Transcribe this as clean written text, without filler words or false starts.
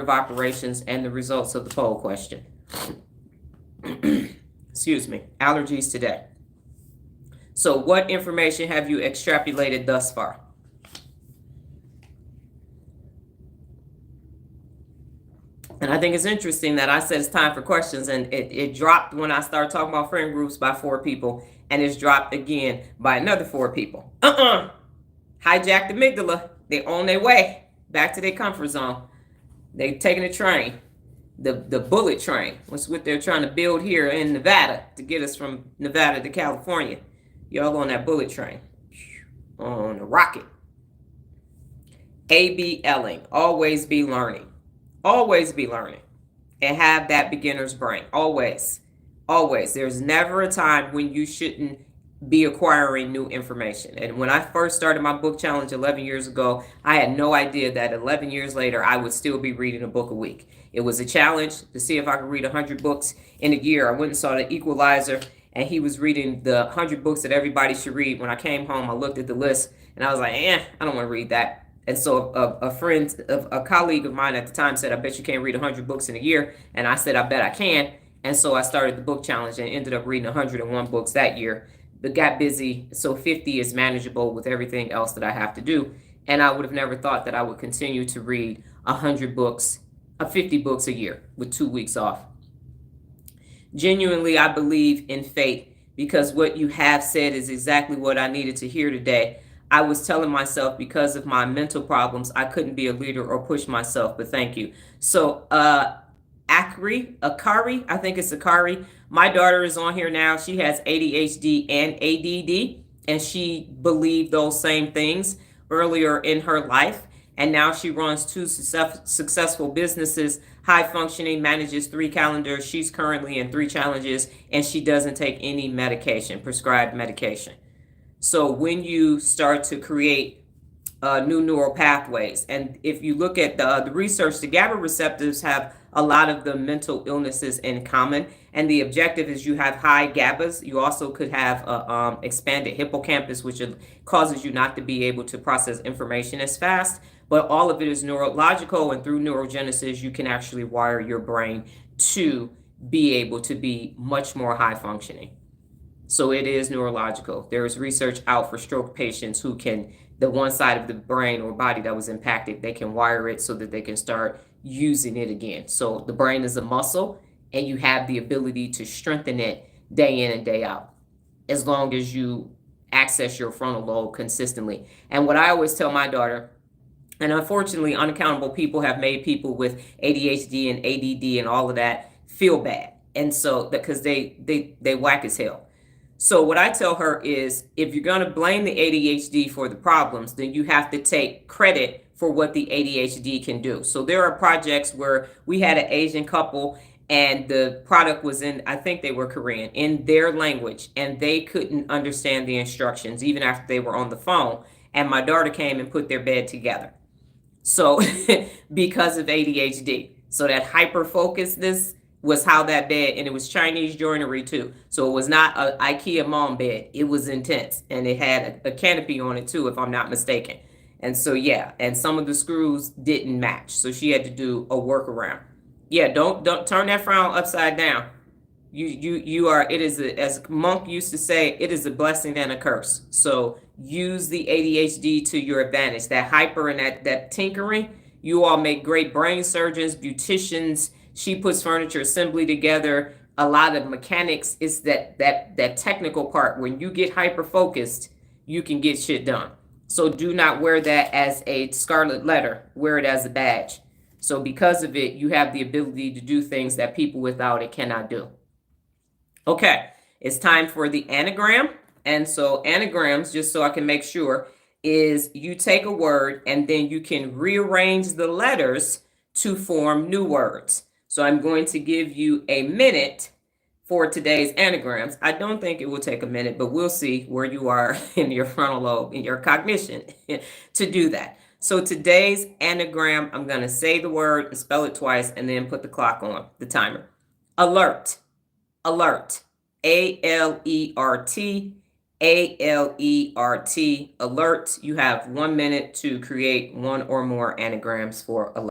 of operations and the results of the poll question. Excuse me, allergies today. So what information have you extrapolated thus far? And I think it's interesting that I said it's time for questions, and it dropped when I started talking about friend groups by 4 people, and it's dropped again by another 4 people. Hijacked the amygdala. They on their way back to their comfort zone. They taking a train, the bullet train. What's what they're trying to build here in Nevada to get us from Nevada to California. Y'all on that bullet train, on a rocket. ABLing, always be learning. Always be learning and have that beginner's brain. Always. Always. There's never a time when you shouldn't be acquiring new information. And when I first started my book challenge 11 years ago, I had no idea that 11 years later, I would still be reading a book a week. It was a challenge to see if I could read 100 books in a year. I went and saw The Equalizer, and he was reading the 100 books that everybody should read. When I came home, I looked at the list, and I was like, I don't want to read that. And so a colleague of mine at the time said, I bet you can't read 100 books in a year. And I said, I bet I can. And so I started the book challenge and ended up reading 101 books that year. But got busy, so 50 is manageable with everything else that I have to do. And I would have never thought that I would continue to read 100 books, 50 books a year with 2 weeks off. Genuinely, I believe in fate, because what you have said is exactly what I needed to hear today. I was telling myself because of my mental problems, I couldn't be a leader or push myself, but thank you. So, Akari, I think it's Akari. My daughter is on here now. She has ADHD and ADD, and she believed those same things earlier in her life. And now she runs 2 successful businesses, high functioning, manages 3 calendars. She's currently in 3 challenges, and she doesn't take any medication, prescribed medication. So when you start to create new neural pathways, and if you look at the research, the GABA receptors have a lot of the mental illnesses in common, and the objective is you have high GABAs. You also could have expanded hippocampus, which causes you not to be able to process information as fast, but all of it is neurological, and through neurogenesis, you can actually wire your brain to be able to be much more high functioning. So it is neurological. There is research out for stroke patients who can, the one side of the brain or body that was impacted, they can wire it so that they can start using it again. So the brain is a muscle, and you have the ability to strengthen it day in and day out, as long as you access your frontal lobe consistently. And what I always tell my daughter, and unfortunately, unaccountable people have made people with ADHD and ADD and all of that feel bad. And so, because they whack as hell. So what I tell her is, if you're going to blame the ADHD for the problems, then you have to take credit for what the ADHD can do. So there are projects where we had an Asian couple, and the product was in, I think they were Korean, in their language, and they couldn't understand the instructions even after they were on the phone. And my daughter came and put their bed together. So because of ADHD. So that hyper focusedness was how that bed, and it was Chinese joinery too. So it was not an IKEA mom bed. It was intense, and it had a canopy on it too, if I'm not mistaken. And so, yeah, and some of the screws didn't match. So she had to do a workaround. Yeah, don't turn that frown upside down. You are, it is, as Monk used to say, it is a blessing and a curse. So use the ADHD to your advantage. That hyper and that tinkering, you all make great brain surgeons, beauticians. She puts furniture assembly together. A lot of mechanics. It's that technical part. When you get hyper focused, you can get shit done. So do not wear that as a scarlet letter. Wear it as a badge. So because of it, you have the ability to do things that people without it cannot do. Okay, it's time for the anagram. And so anagrams, just so I can make sure, is you take a word and then you can rearrange the letters to form new words. So I'm going to give you a minute for today's anagrams. I don't think it will take a minute, but we'll see where you are in your frontal lobe, in your cognition to do that. So today's anagram, I'm going to say the word and spell it twice and then put the clock on, the timer. Alert, alert, A-L-E-R-T, A-L-E-R-T, alert. You have 1 minute to create 1 or more anagrams for alert.